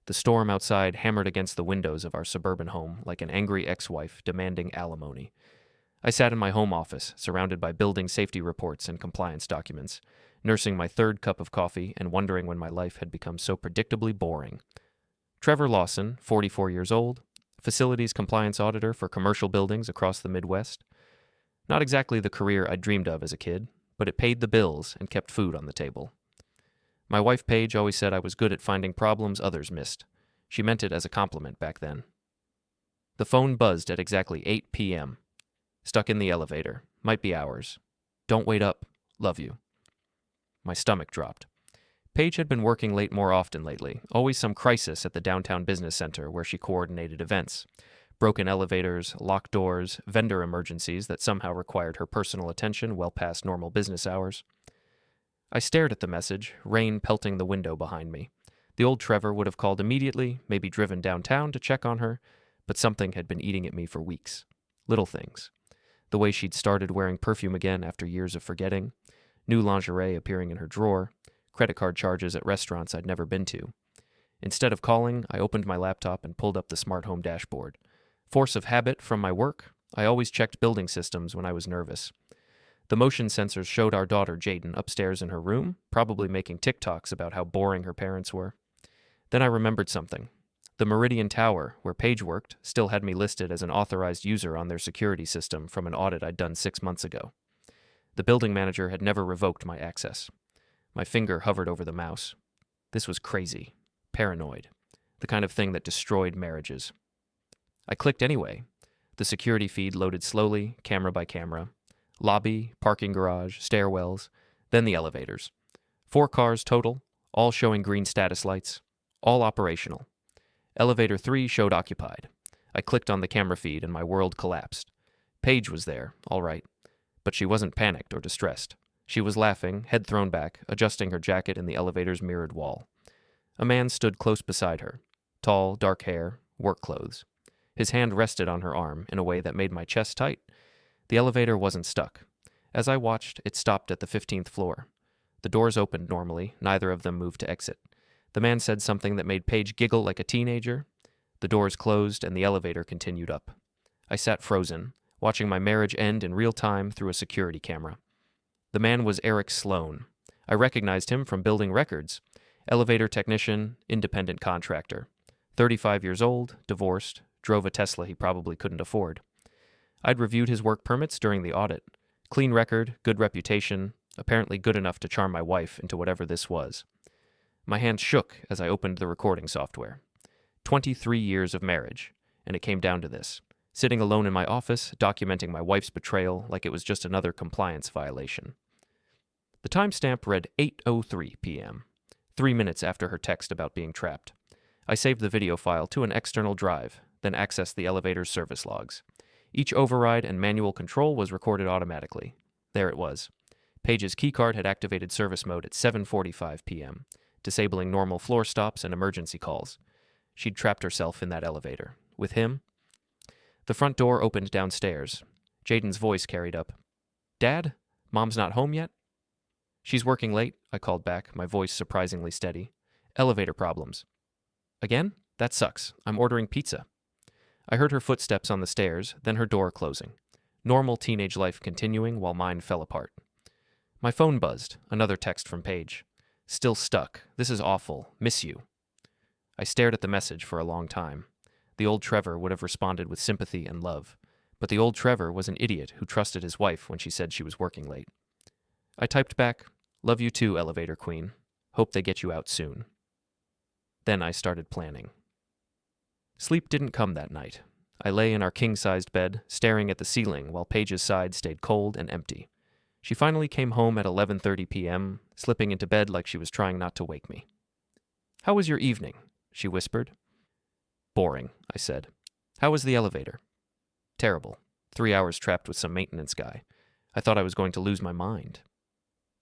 The storm outside hammered against the windows of our suburban home like an angry ex-wife demanding alimony. I sat in my home office, surrounded by building safety reports and compliance documents, nursing my third cup of coffee and wondering when my life had become so predictably boring. Trevor Lawson, 44 years old, facilities compliance auditor for commercial buildings across the Midwest. Not exactly the career I dreamed of as a kid, but it paid the bills and kept food on the table. My wife Paige always said I was good at finding problems others missed. She meant it as a compliment back then. The phone buzzed at exactly 8 p.m. Stuck in the elevator. Might be hours. Don't wait up. Love you. My stomach dropped. Paige had been working late more often lately, always some crisis at the downtown business center where she coordinated events. Broken elevators, locked doors, vendor emergencies that somehow required her personal attention well past normal business hours. I stared at the message, rain pelting the window behind me. The old Trevor would have called immediately, maybe driven downtown to check on her, but something had been eating at me for weeks. Little things. The way she'd started wearing perfume again after years of forgetting, new lingerie appearing in her drawer, credit card charges at restaurants I'd never been to. Instead of calling, I opened my laptop and pulled up the smart home dashboard. Force of habit from my work, I always checked building systems when I was nervous. The motion sensors showed our daughter Jaden upstairs in her room, probably making TikToks about how boring her parents were. Then I remembered something. The Meridian Tower, where Paige worked, still had me listed as an authorized user on their security system from an audit I'd done 6 months ago. The building manager had never revoked my access. My finger hovered over the mouse. This was crazy. Paranoid. The kind of thing that destroyed marriages. I clicked anyway. The security feed loaded slowly, camera by camera. Lobby, parking garage, stairwells, then the elevators. 4 cars total, all showing green status lights. All operational. Elevator 3 showed occupied. I clicked on the camera feed and my world collapsed. Paige was there, all right. But she wasn't panicked or distressed. She was laughing, head thrown back, adjusting her jacket in the elevator's mirrored wall. A man stood close beside her. Tall, dark hair, work clothes. His hand rested on her arm in a way that made my chest tight. The elevator wasn't stuck. As I watched, it stopped at the 15th floor. The doors opened normally, neither of them moved to exit. The man said something that made Paige giggle like a teenager. The doors closed and the elevator continued up. I sat frozen, watching my marriage end in real time through a security camera. The man was Eric Sloan. I recognized him from building records. Elevator technician, independent contractor. 35 years old, divorced, drove a Tesla he probably couldn't afford. I'd reviewed his work permits during the audit. Clean record, good reputation, apparently good enough to charm my wife into whatever this was. My hand shook as I opened the recording software. 23 years of marriage, and it came down to this. Sitting alone in my office, documenting my wife's betrayal like it was just another compliance violation. The timestamp read 8:03 p.m., 3 minutes after her text about being trapped. I saved the video file to an external drive, then accessed the elevator's service logs. Each override and manual control was recorded automatically. There it was. Paige's keycard had activated service mode at 7:45 p.m., disabling normal floor stops and emergency calls. She'd trapped herself in that elevator. With him? The front door opened downstairs. Jaden's voice carried up. "Dad? Mom's not home yet?" "She's working late," I called back, my voice surprisingly steady. "Elevator problems." "Again? That sucks. I'm ordering pizza." I heard her footsteps on the stairs, then her door closing. Normal teenage life continuing while mine fell apart. My phone buzzed, another text from Paige. "Still stuck. This is awful. Miss you." I stared at the message for a long time. The old Trevor would have responded with sympathy and love, but the old Trevor was an idiot who trusted his wife when she said she was working late. I typed back, "Love you too, elevator queen. Hope they get you out soon." Then I started planning. Sleep didn't come that night. I lay in our king-sized bed, staring at the ceiling while Paige's side stayed cold and empty. She finally came home at 11:30 p.m., slipping into bed like she was trying not to wake me. "How was your evening?" she whispered. "Boring," I said. "How was the elevator?" "Terrible. 3 hours trapped with some maintenance guy. I thought I was going to lose my mind."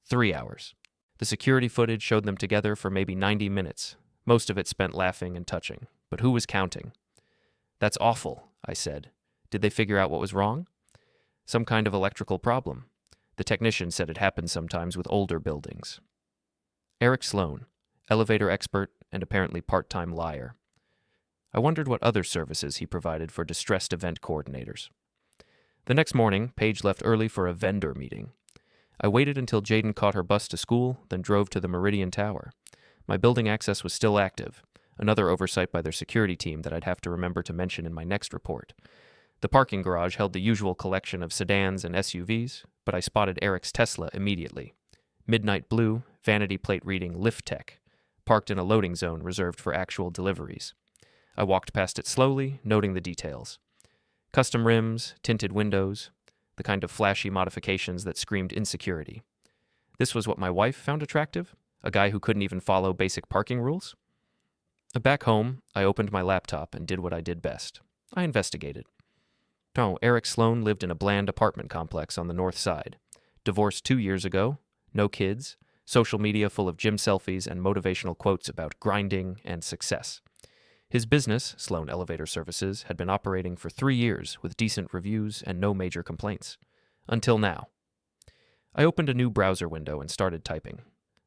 3 hours. The security footage showed them together for maybe 90 minutes, most of it spent laughing and touching. But who was counting? "That's awful," I said. "Did they figure out what was wrong?" "Some kind of electrical problem. The technician said it happens sometimes with older buildings." Eric Sloan, elevator expert, and apparently part-time liar. I wondered what other services he provided for distressed event coordinators. The next morning, Paige left early for a vendor meeting. I waited until Jaden caught her bus to school, then drove to the Meridian Tower. My building access was still active, another oversight by their security team that I'd have to remember to mention in my next report. The parking garage held the usual collection of sedans and SUVs, but I spotted Eric's Tesla immediately. Midnight blue, vanity plate reading Lift Tech, parked in a loading zone reserved for actual deliveries. I walked past it slowly, noting the details. Custom rims, tinted windows, the kind of flashy modifications that screamed insecurity. This was what my wife found attractive? A guy who couldn't even follow basic parking rules? Back home, I opened my laptop and did what I did best. I investigated. Oh, Eric Sloan lived in a bland apartment complex on the north side. Divorced 2 years ago, no kids, social media full of gym selfies and motivational quotes about grinding and success. His business, Sloan Elevator Services, had been operating for 3 years with decent reviews and no major complaints. Until now. I opened a new browser window and started typing.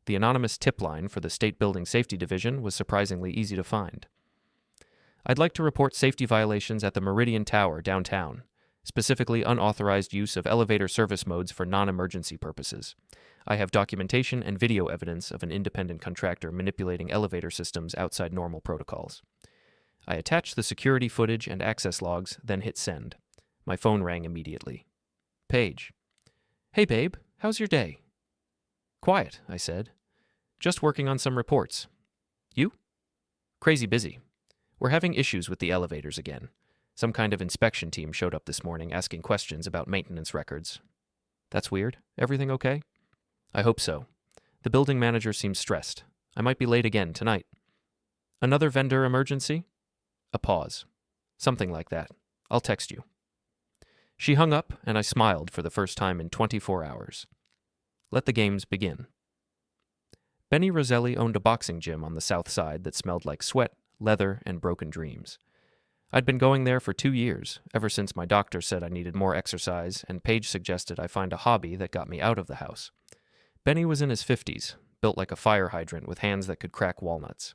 The anonymous tip line for the State Building Safety Division was surprisingly easy to find. I'd like to report safety violations at the Meridian Tower downtown, specifically unauthorized use of elevator service modes for non-emergency purposes. I have documentation and video evidence of an independent contractor manipulating elevator systems outside normal protocols. I attached the security footage and access logs, then hit send. My phone rang immediately. Paige. Hey, babe, how's your day? Quiet, I said. Just working on some reports. You? Crazy busy. We're having issues with the elevators again. Some kind of inspection team showed up this morning asking questions about maintenance records. That's weird. Everything okay? I hope so. The building manager seems stressed. I might be late again tonight. Another vendor emergency? A pause. Something like that. I'll text you. She hung up, and I smiled for the first time in 24 hours. Let the games begin. Benny Roselli owned a boxing gym on the south side that smelled like sweat, leather, and broken dreams. I'd been going there for 2 years, ever since my doctor said I needed more exercise, and Paige suggested I find a hobby that got me out of the house. Benny was in his 50s, built like a fire hydrant with hands that could crack walnuts.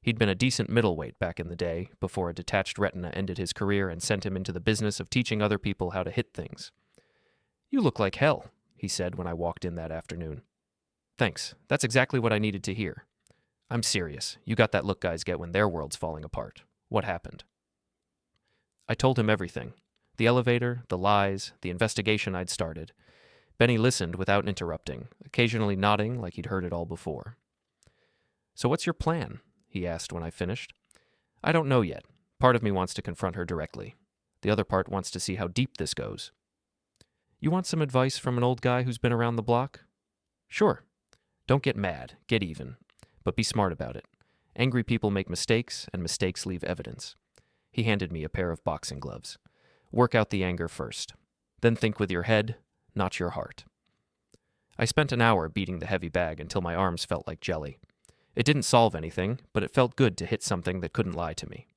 He'd been a decent middleweight back in the day, before a detached retina ended his career and sent him into the business of teaching other people how to hit things. You look like hell, he said when I walked in that afternoon. Thanks, that's exactly what I needed to hear. I'm serious, you got that look guys get when their world's falling apart. What happened? I told him everything. The elevator, the lies, the investigation I'd started. Benny listened without interrupting, occasionally nodding like he'd heard it all before. So what's your plan? He asked when I finished. I don't know yet. Part of me wants to confront her directly. The other part wants to see how deep this goes. You want some advice from an old guy who's been around the block? Sure. Don't get mad, get even. But be smart about it. Angry people make mistakes, and mistakes leave evidence. He handed me a pair of boxing gloves. Work out the anger first. Then think with your head, not your heart. I spent an hour beating the heavy bag until my arms felt like jelly. It didn't solve anything, but it felt good to hit something that couldn't lie to me.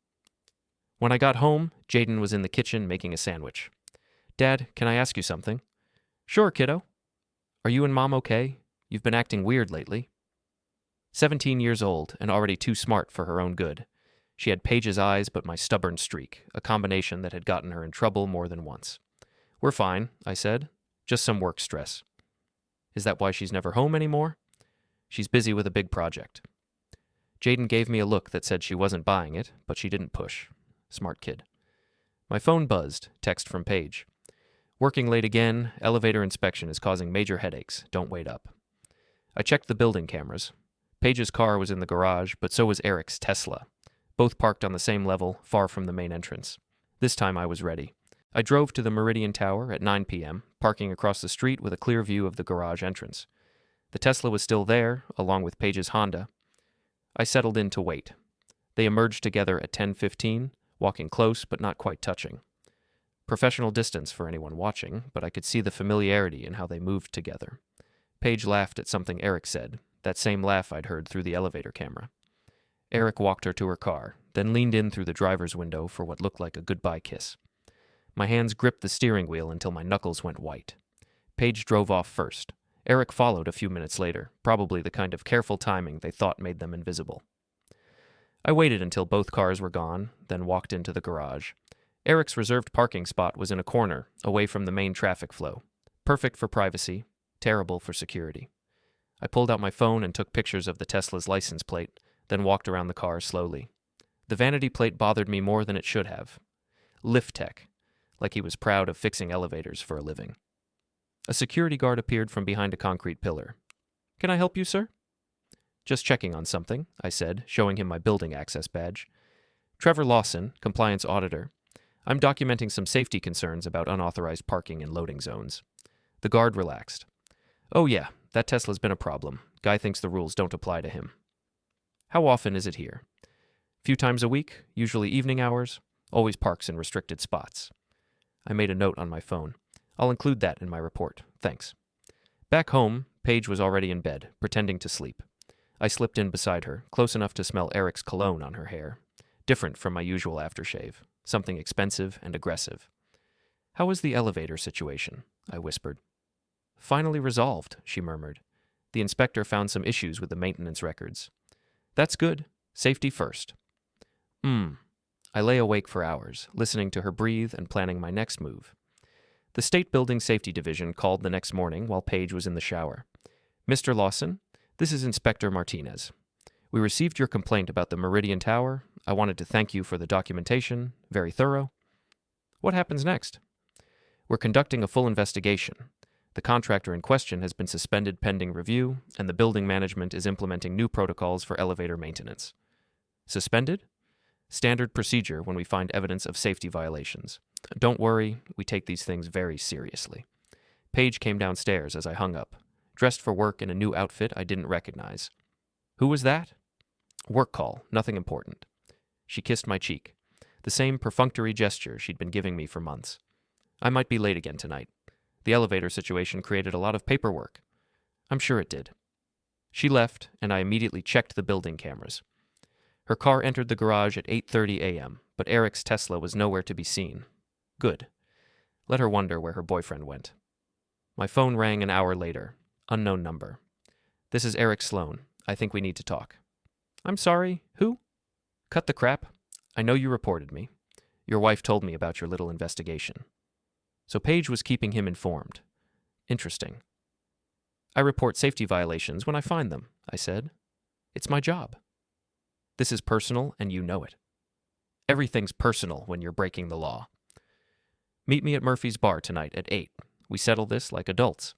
When I got home, Jaden was in the kitchen making a sandwich. Dad, can I ask you something? Sure, kiddo. Are you and Mom okay? You've been acting weird lately. 17 years old and already too smart for her own good. She had Paige's eyes but my stubborn streak, a combination that had gotten her in trouble more than once. We're fine, I said. Just some work stress. Is that why she's never home anymore? She's busy with a big project. Jaden gave me a look that said she wasn't buying it, but she didn't push. Smart kid. My phone buzzed, text from Paige. Working late again, elevator inspection is causing major headaches. Don't wait up. I checked the building cameras. Paige's car was in the garage, but so was Eric's Tesla. Both parked on the same level, far from the main entrance. This time I was ready. I drove to the Meridian Tower at 9 p.m., parking across the street with a clear view of the garage entrance. The Tesla was still there, along with Paige's Honda. I settled in to wait. They emerged together at 10:15, walking close but not quite touching. Professional distance for anyone watching, but I could see the familiarity in how they moved together. Paige laughed at something Eric said, that same laugh I'd heard through the elevator camera. Eric walked her to her car, then leaned in through the driver's window for what looked like a goodbye kiss. My hands gripped the steering wheel until my knuckles went white. Paige drove off first. Eric followed a few minutes later, probably the kind of careful timing they thought made them invisible. I waited until both cars were gone, then walked into the garage. Eric's reserved parking spot was in a corner, away from the main traffic flow. Perfect for privacy, terrible for security. I pulled out my phone and took pictures of the Tesla's license plate, then walked around the car slowly. The vanity plate bothered me more than it should have. Lift tech, like he was proud of fixing elevators for a living. A security guard appeared from behind a concrete pillar. "Can I help you, sir?" "Just checking on something," I said, showing him my building access badge. "Trevor Lawson, compliance auditor. I'm documenting some safety concerns about unauthorized parking in loading zones." The guard relaxed. "Oh yeah, that Tesla's been a problem. Guy thinks the rules don't apply to him." "How often is it here?" "Few times a week, usually evening hours. Always parks in restricted spots." I made a note on my phone. "I'll include that in my report. Thanks." Back home, Paige was already in bed, pretending to sleep. I slipped in beside her, close enough to smell Eric's cologne on her hair. Different from my usual aftershave. Something expensive and aggressive. "How is the elevator situation?" I whispered. "Finally resolved," she murmured. "The inspector found some issues with the maintenance records." "That's good. Safety first." I lay awake for hours, listening to her breathe and planning my next move. The State Building Safety Division called the next morning while Paige was in the shower. "Mr. Lawson, this is Inspector Martinez. We received your complaint about the Meridian Tower. I wanted to thank you for the documentation. Very thorough." "What happens next?" "We're conducting a full investigation. The contractor in question has been suspended pending review, and the building management is implementing new protocols for elevator maintenance." "Suspended?" "Standard procedure when we find evidence of safety violations. Don't worry, we take these things very seriously." Paige came downstairs as I hung up, dressed for work in a new outfit I didn't recognize. "Who was that?" "Work call, nothing important." She kissed my cheek, the same perfunctory gesture she'd been giving me for months. "I might be late again tonight. The elevator situation created a lot of paperwork." "I'm sure it did." She left, and I immediately checked the building cameras. Her car entered the garage at 8:30 a.m., but Eric's Tesla was nowhere to be seen. Good. Let her wonder where her boyfriend went. My phone rang an hour later. Unknown number. "This is Eric Sloan. I think we need to talk." "I'm sorry, who?" "Cut the crap. I know you reported me. Your wife told me about your little investigation." So Paige was keeping him informed. Interesting. "I report safety violations when I find them," I said. "It's my job." "This is personal, and you know it." "Everything's personal when you're breaking the law." "Meet me at Murphy's Bar tonight at 8. We settle this like adults."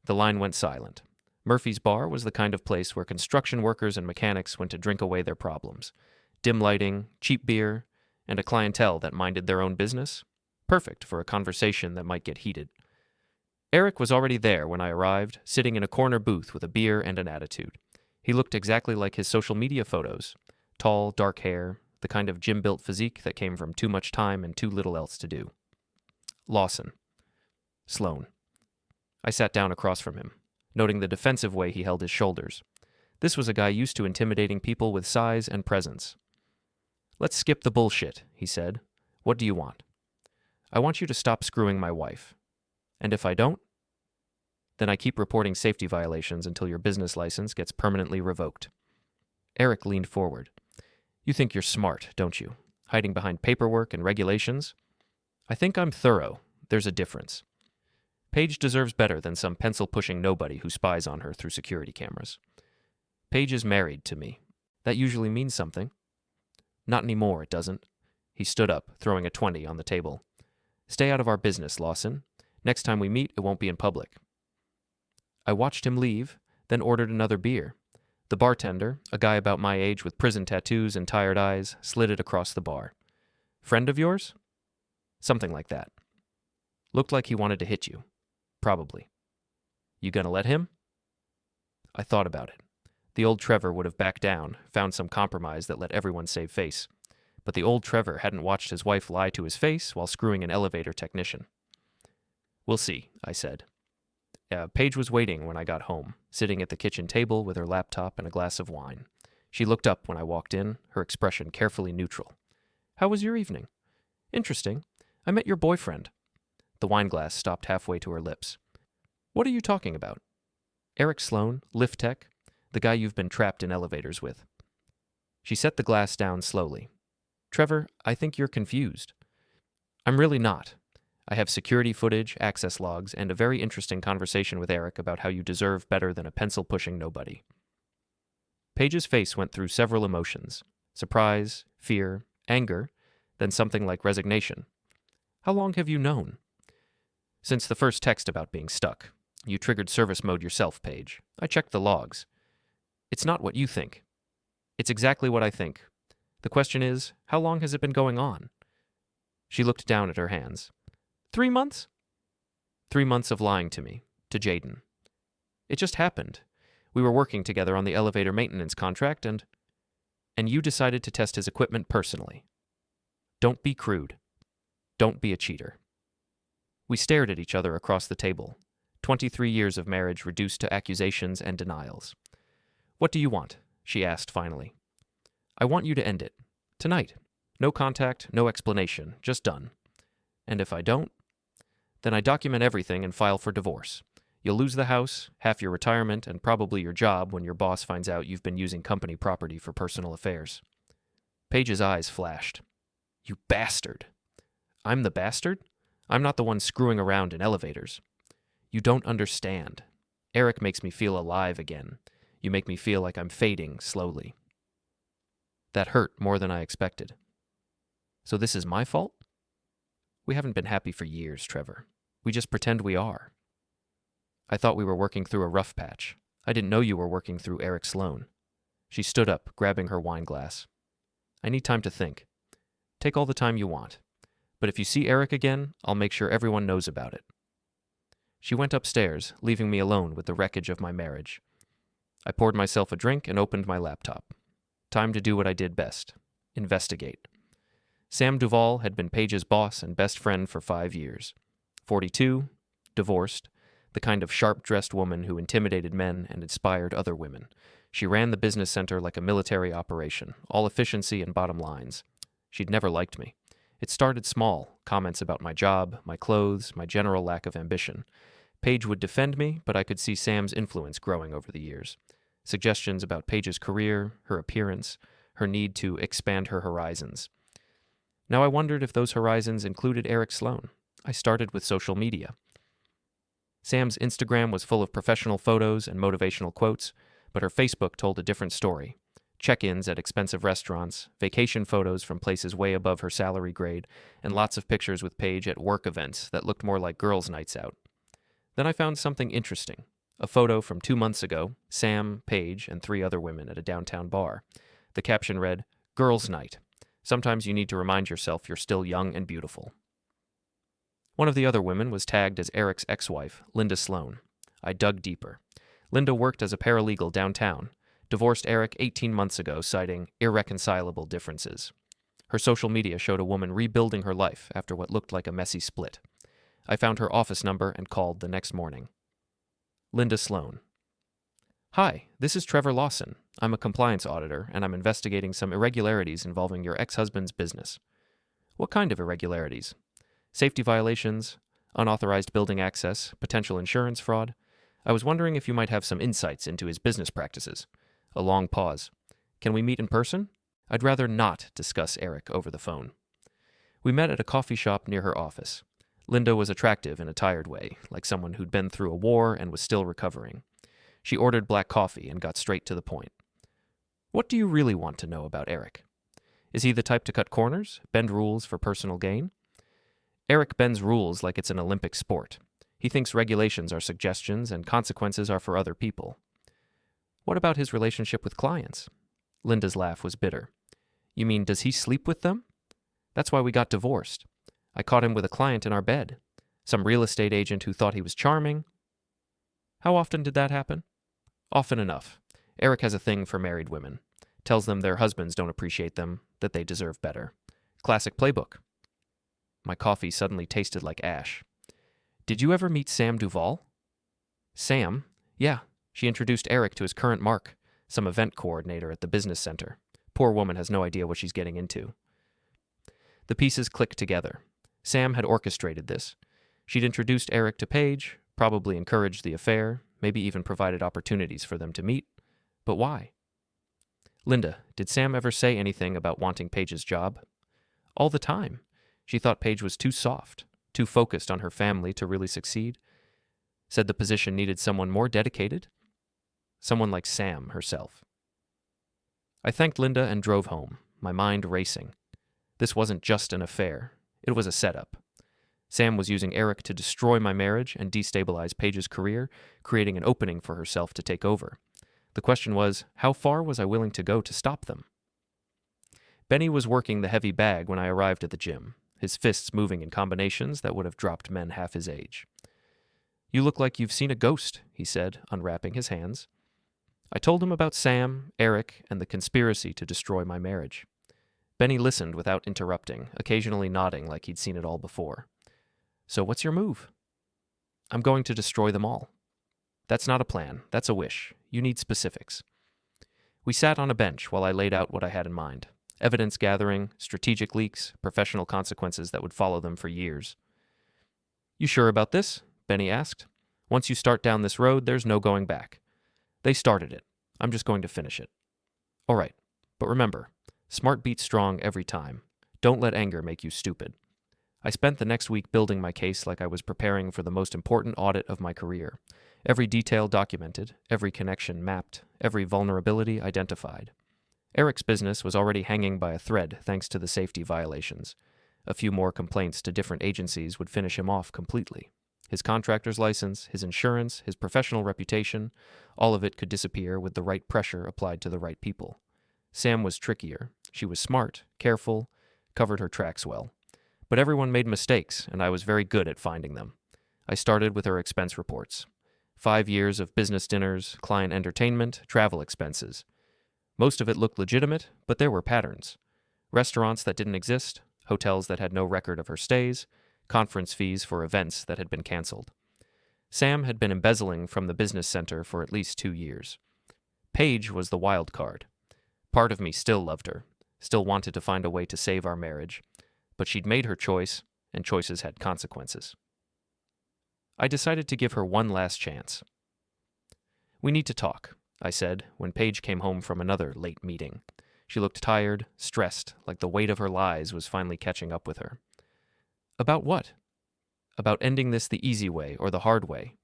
The line went silent. Murphy's Bar was the kind of place where construction workers and mechanics went to drink away their problems. Dim lighting, cheap beer, and a clientele that minded their own business. Perfect for a conversation that might get heated. Eric was already there when I arrived, sitting in a corner booth with a beer and an attitude. He looked exactly like his social media photos. Tall, dark hair, the kind of gym-built physique that came from too much time and too little else to do. Lawson. Sloan. I sat down across from him, noting the defensive way he held his shoulders. This was a guy used to intimidating people with size and presence. "Let's skip the bullshit," he said. "What do you want?" "I want you to stop screwing my wife. And if I don't, then I keep reporting safety violations until your business license gets permanently revoked." Eric leaned forward. "You think you're smart, don't you? Hiding behind paperwork and regulations?" "I think I'm thorough. There's a difference. Paige deserves better than some pencil-pushing nobody who spies on her through security cameras. Paige is married to me. That usually means something." "Not anymore, it doesn't." He stood up, throwing a 20 on the table. "Stay out of our business, Lawson. Next time we meet, it won't be in public." I watched him leave, then ordered another beer. The bartender, a guy about my age with prison tattoos and tired eyes, slid it across the bar. "Friend of yours?" "Something like that." "Looked like he wanted to hit you." "Probably." "You gonna let him?" I thought about it. The old Trevor would have backed down, found some compromise that let everyone save face. But the old Trevor hadn't watched his wife lie to his face while screwing an elevator technician. "We'll see," I said. Paige was waiting when I got home, sitting at the kitchen table with her laptop and a glass of wine. She looked up when I walked in, her expression carefully neutral. "How was your evening?" "Interesting. I met your boyfriend." The wineglass stopped halfway to her lips. "What are you talking about?" "Eric Sloan, lift tech, the guy you've been trapped in elevators with." She set the glass down slowly. Trevor, I think you're confused. I'm really not. I have security footage, access logs, and a very interesting conversation with Eric about how you deserve better than a pencil-pushing nobody. Paige's face went through several emotions: surprise, fear, anger, then something like resignation. How long have you known? Since the first text about being stuck. You triggered service mode yourself, Paige. I checked the logs. It's not what you think. It's exactly what I think. The question is, how long has it been going on? She looked down at her hands. 3 months? 3 months of lying to me, to Jaden. It just happened. We were working together on the elevator maintenance contract, and you decided to test his equipment personally. Don't be crude. Don't be a cheater. We stared at each other across the table. 23 years of marriage reduced to accusations and denials. What do you want? She asked finally. I want you to end it. Tonight. No contact, no explanation, just done. And if I don't, then I document everything and file for divorce. You'll lose the house, half your retirement, and probably your job when your boss finds out you've been using company property for personal affairs. Paige's eyes flashed. You bastard. I'm the bastard? I'm not the one screwing around in elevators. You don't understand. Eric makes me feel alive again. You make me feel like I'm fading slowly. That hurt more than I expected. So this is my fault? We haven't been happy for years, Trevor. We just pretend we are. I thought we were working through a rough patch. I didn't know you were working through Eric Sloan. She stood up, grabbing her wine glass. I need time to think. Take all the time you want. But if you see Eric again, I'll make sure everyone knows about it. She went upstairs, leaving me alone with the wreckage of my marriage. I poured myself a drink and opened my laptop. Time to do what I did best. Investigate. Sam Duvall had been Paige's boss and best friend for 5 years. 42, divorced, the kind of sharp-dressed woman who intimidated men and inspired other women. She ran the business center like a military operation, all efficiency and bottom lines. She'd never liked me. It started small, comments about my job, my clothes, my general lack of ambition. Paige would defend me, but I could see Sam's influence growing over the years. Suggestions about Paige's career, her appearance, her need to expand her horizons. Now I wondered if those horizons included Eric Sloan. I started with social media. Sam's Instagram was full of professional photos and motivational quotes, but her Facebook told a different story. Check-ins at expensive restaurants, vacation photos from places way above her salary grade, and lots of pictures with Paige at work events that looked more like girls' nights out. Then I found something interesting. A photo from 2 months ago, Sam, Paige, and 3 other women at a downtown bar. The caption read, "Girls' Night. Sometimes you need to remind yourself you're still young and beautiful." One of the other women was tagged as Eric's ex-wife, Linda Sloan. I dug deeper. Linda worked as a paralegal downtown, divorced Eric 18 months ago, citing irreconcilable differences. Her social media showed a woman rebuilding her life after what looked like a messy split. I found her office number and called the next morning. Linda Sloan. Hi, this is Trevor Lawson. I'm a compliance auditor, and I'm investigating some irregularities involving your ex-husband's business. What kind of irregularities? Safety violations, unauthorized building access, potential insurance fraud? I was wondering if you might have some insights into his business practices. A long pause. Can we meet in person? I'd rather not discuss Eric over the phone. We met at a coffee shop near her office. Linda was attractive in a tired way, like someone who'd been through a war and was still recovering. She ordered black coffee and got straight to the point. What do you really want to know about Eric? Is he the type to cut corners, bend rules for personal gain? Eric bends rules like it's an Olympic sport. He thinks regulations are suggestions and consequences are for other people. What about his relationship with clients? Linda's laugh was bitter. You mean, does he sleep with them? That's why we got divorced. I caught him with a client in our bed. Some real estate agent who thought he was charming. How often did that happen? Often enough. Eric has a thing for married women. Tells them their husbands don't appreciate them, that they deserve better. Classic playbook. My coffee suddenly tasted like ash. Did you ever meet Sam Duvall? Sam? Yeah. She introduced Eric to his current mark, some event coordinator at the business center. Poor woman has no idea what she's getting into. The pieces clicked together. Sam had orchestrated this. She'd introduced Eric to Paige, probably encouraged the affair, maybe even provided opportunities for them to meet. But why? Linda, did Sam ever say anything about wanting Paige's job? All the time. She thought Paige was too soft, too focused on her family to really succeed. Said the position needed someone more dedicated. Someone like Sam herself. I thanked Linda and drove home, my mind racing. This wasn't just an affair. It was a setup. Sam was using Eric to destroy my marriage and destabilize Paige's career, creating an opening for herself to take over. The question was, how far was I willing to go to stop them? Benny was working the heavy bag when I arrived at the gym, his fists moving in combinations that would have dropped men half his age. "You look like you've seen a ghost," he said, unwrapping his hands. I told him about Sam, Eric, and the conspiracy to destroy my marriage. Benny listened without interrupting, occasionally nodding like he'd seen it all before. "So what's your move?" "I'm going to destroy them all." "That's not a plan. That's a wish. You need specifics." We sat on a bench while I laid out what I had in mind. Evidence gathering, strategic leaks, professional consequences that would follow them for years. "You sure about this?" Benny asked. "Once you start down this road, there's no going back. They started it. I'm just going to finish it." "All right. But remember, smart beats strong every time. Don't let anger make you stupid." I spent the next week building my case like I was preparing for the most important audit of my career. Every detail documented, every connection mapped, every vulnerability identified. Eric's business was already hanging by a thread thanks to the safety violations. A few more complaints to different agencies would finish him off completely. His contractor's license, his insurance, his professional reputation, all of it could disappear with the right pressure applied to the right people. Sam was trickier. She was smart, careful, covered her tracks well. But everyone made mistakes, and I was very good at finding them. I started with her expense reports. 5 years of business dinners, client entertainment, travel expenses. Most of it looked legitimate, but there were patterns. Restaurants that didn't exist, hotels that had no record of her stays, conference fees for events that had been canceled. Sam had been embezzling from the business center for at least 2 years. Paige was the wild card. Part of me still loved her, still wanted to find a way to save our marriage, but she'd made her choice, and choices had consequences. I decided to give her one last chance. "We need to talk," I said when Paige came home from another late meeting. She looked tired, stressed, like the weight of her lies was finally catching up with her. "About what?" "About ending this the easy way or the hard way."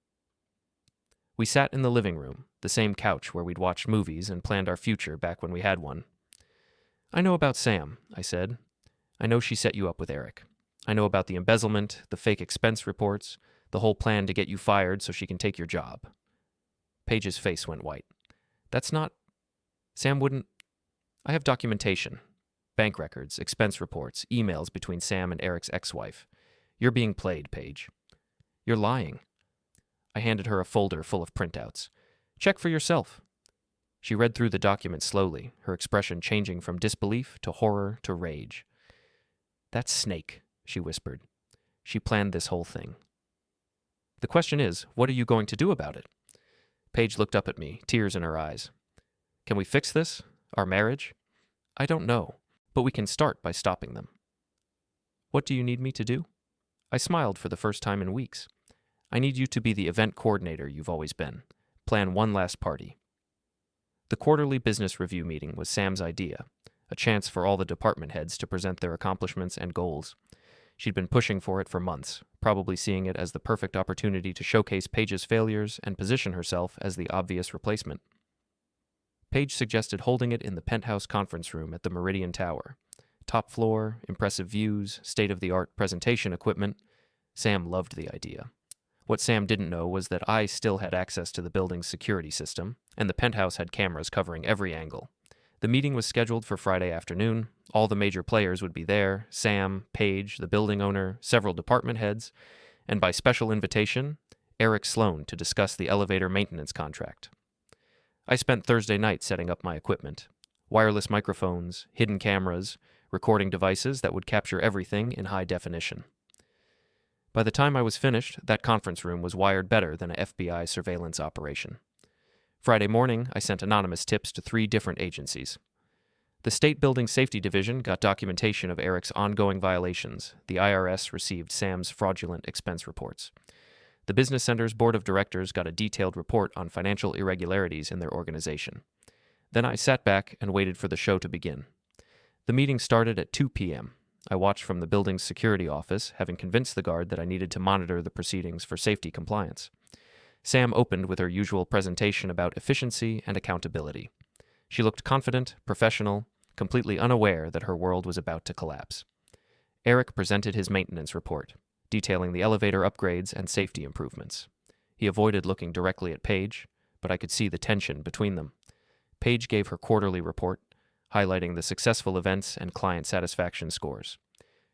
We sat in the living room, the same couch where we'd watched movies and planned our future back when we had one. "I know about Sam," I said. "I know she set you up with Eric. I know about the embezzlement, the fake expense reports, the whole plan to get you fired so she can take your job." Paige's face went white. "That's not... Sam wouldn't... I have documentation. Bank records, expense reports, emails between Sam and Eric's ex-wife. You're being played, Paige. You're lying." I handed her a folder full of printouts. "Check for yourself." She read through the document slowly, her expression changing from disbelief to horror to rage. "That snake," she whispered. "She planned this whole thing." "The question is, what are you going to do about it?" Paige looked up at me, tears in her eyes. "Can we fix this? Our marriage?" "I don't know, but we can start by stopping them." "What do you need me to do?" I smiled for the first time in weeks. "I need you to be the event coordinator you've always been. Plan one last party." The quarterly business review meeting was Sam's idea, a chance for all the department heads to present their accomplishments and goals. She'd been pushing for it for months, probably seeing it as the perfect opportunity to showcase Paige's failures and position herself as the obvious replacement. Paige suggested holding it in the penthouse conference room at the Meridian Tower. Top floor, impressive views, state-of-the-art presentation equipment. Sam loved the idea. What Sam didn't know was that I still had access to the building's security system, and the penthouse had cameras covering every angle. The meeting was scheduled for Friday afternoon. All the major players would be there: Sam, Paige, the building owner, several department heads, and by special invitation, Eric Sloan to discuss the elevator maintenance contract. I spent Thursday night setting up my equipment: wireless microphones, hidden cameras, recording devices that would capture everything in high definition. By the time I was finished, that conference room was wired better than an FBI surveillance operation. Friday morning, I sent anonymous tips to 3 different agencies. The State Building Safety Division got documentation of Eric's ongoing violations. The IRS received Sam's fraudulent expense reports. The Business Center's Board of Directors got a detailed report on financial irregularities in their organization. Then I sat back and waited for the show to begin. The meeting started at 2 p.m. I watched from the building's security office, having convinced the guard that I needed to monitor the proceedings for safety compliance. Sam opened with her usual presentation about efficiency and accountability. She looked confident, professional, completely unaware that her world was about to collapse. Eric presented his maintenance report, detailing the elevator upgrades and safety improvements. He avoided looking directly at Paige, but I could see the tension between them. Paige gave her quarterly report, highlighting the successful events and client satisfaction scores.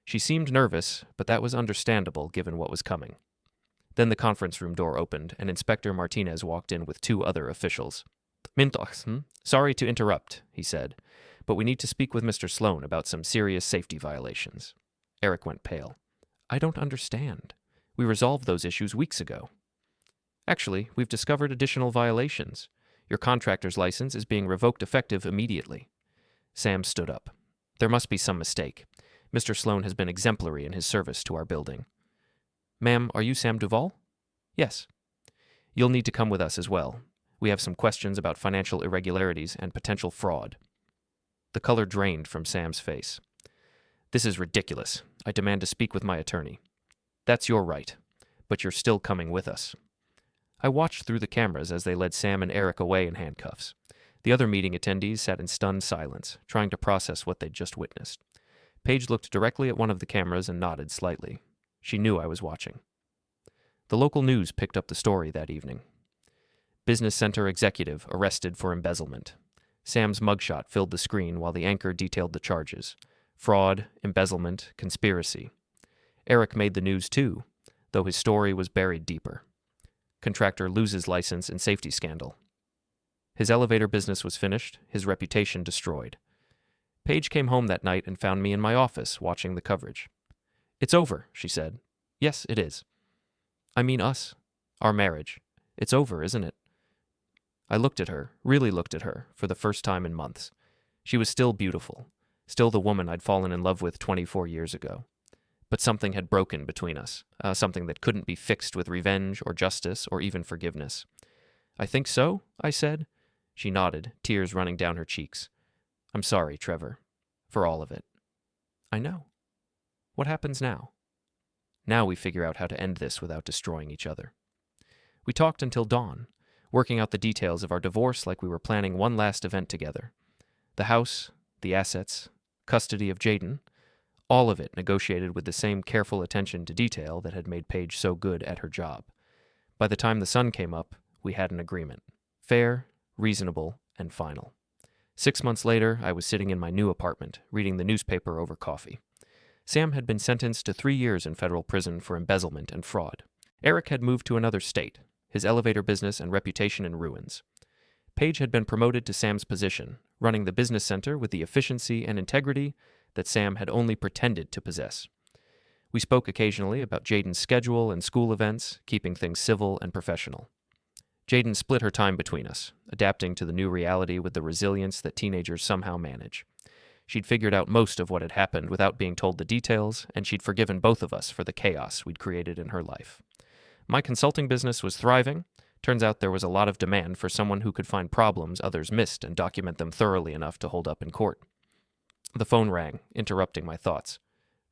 She seemed nervous, but that was understandable given what was coming. Then the conference room door opened, and Inspector Martinez walked in with 2 other officials. "Mintox, sorry to interrupt," he said, "but we need to speak with Mr. Sloan about some serious safety violations." Eric went pale. "I don't understand. We resolved those issues weeks ago." "Actually, we've discovered additional violations. Your contractor's license is being revoked effective immediately." Sam stood up. "There must be some mistake. Mr. Sloan has been exemplary in his service to our building." "Ma'am, are you Sam Duval?" "Yes." "You'll need to come with us as well. We have some questions about financial irregularities and potential fraud." The color drained from Sam's face. "This is ridiculous. I demand to speak with my attorney." "That's your right, but you're still coming with us." I watched through the cameras as they led Sam and Eric away in handcuffs. The other meeting attendees sat in stunned silence, trying to process what they'd just witnessed. Paige looked directly at one of the cameras and nodded slightly. She knew I was watching. The local news picked up the story that evening. Business center executive arrested for embezzlement. Sam's mugshot filled the screen while the anchor detailed the charges: fraud, embezzlement, conspiracy. Eric made the news too, though his story was buried deeper. Contractor loses license in safety scandal. His elevator business was finished, his reputation destroyed. Paige came home that night and found me in my office watching the coverage. "It's over," she said. "Yes, it is." "I mean us. Our marriage. It's over, isn't it?" I looked at her, really looked at her, for the first time in months. She was still beautiful, still the woman I'd fallen in love with 24 years ago. But something had broken between us, something that couldn't be fixed with revenge or justice or even forgiveness. "I think so," I said. She nodded, tears running down her cheeks. "I'm sorry, Trevor, for all of it." "I know. What happens now?" "Now we figure out how to end this without destroying each other." We talked until dawn, working out the details of our divorce like we were planning one last event together. The house, the assets, custody of Jaden, all of it negotiated with the same careful attention to detail that had made Paige so good at her job. By the time the sun came up, we had an agreement. Fair, reasonable, and final. 6 months later, I was sitting in my new apartment, reading the newspaper over coffee. Sam had been sentenced to 3 years in federal prison for embezzlement and fraud. Eric had moved to another state, his elevator business and reputation in ruins. Paige had been promoted to Sam's position, running the business center with the efficiency and integrity that Sam had only pretended to possess. We spoke occasionally about Jaden's schedule and school events, keeping things civil and professional. Jaden split her time between us, adapting to the new reality with the resilience that teenagers somehow manage. She'd figured out most of what had happened without being told the details, and she'd forgiven both of us for the chaos we'd created in her life. My consulting business was thriving. Turns out there was a lot of demand for someone who could find problems others missed and document them thoroughly enough to hold up in court. The phone rang, interrupting my thoughts.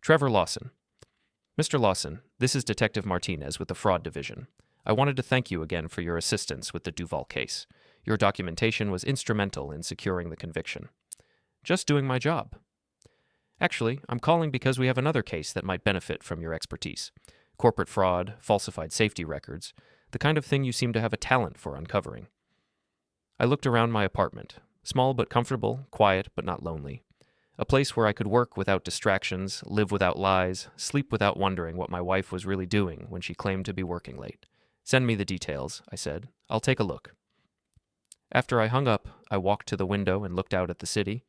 "Trevor Lawson." "Mr. Lawson, this is Detective Martinez with the Fraud Division. I wanted to thank you again for your assistance with the Duval case. Your documentation was instrumental in securing the conviction." "Just doing my job." "Actually, I'm calling because we have another case that might benefit from your expertise. Corporate fraud, falsified safety records, the kind of thing you seem to have a talent for uncovering." I looked around my apartment, small but comfortable, quiet but not lonely. A place where I could work without distractions, live without lies, sleep without wondering what my wife was really doing when she claimed to be working late. "Send me the details," I said. "I'll take a look." After I hung up, I walked to the window and looked out at the city.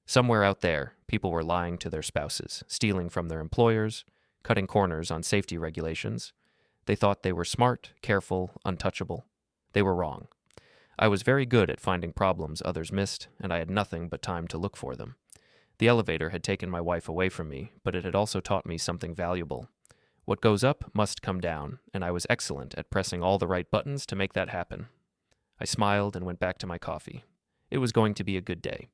Somewhere out there, people were lying to their spouses, stealing from their employers, cutting corners on safety regulations. They thought they were smart, careful, untouchable. They were wrong. I was very good at finding problems others missed, and I had nothing but time to look for them. The elevator had taken my wife away from me, but it had also taught me something valuable. What goes up must come down, and I was excellent at pressing all the right buttons to make that happen. I smiled and went back to my coffee. it was going to be a good day.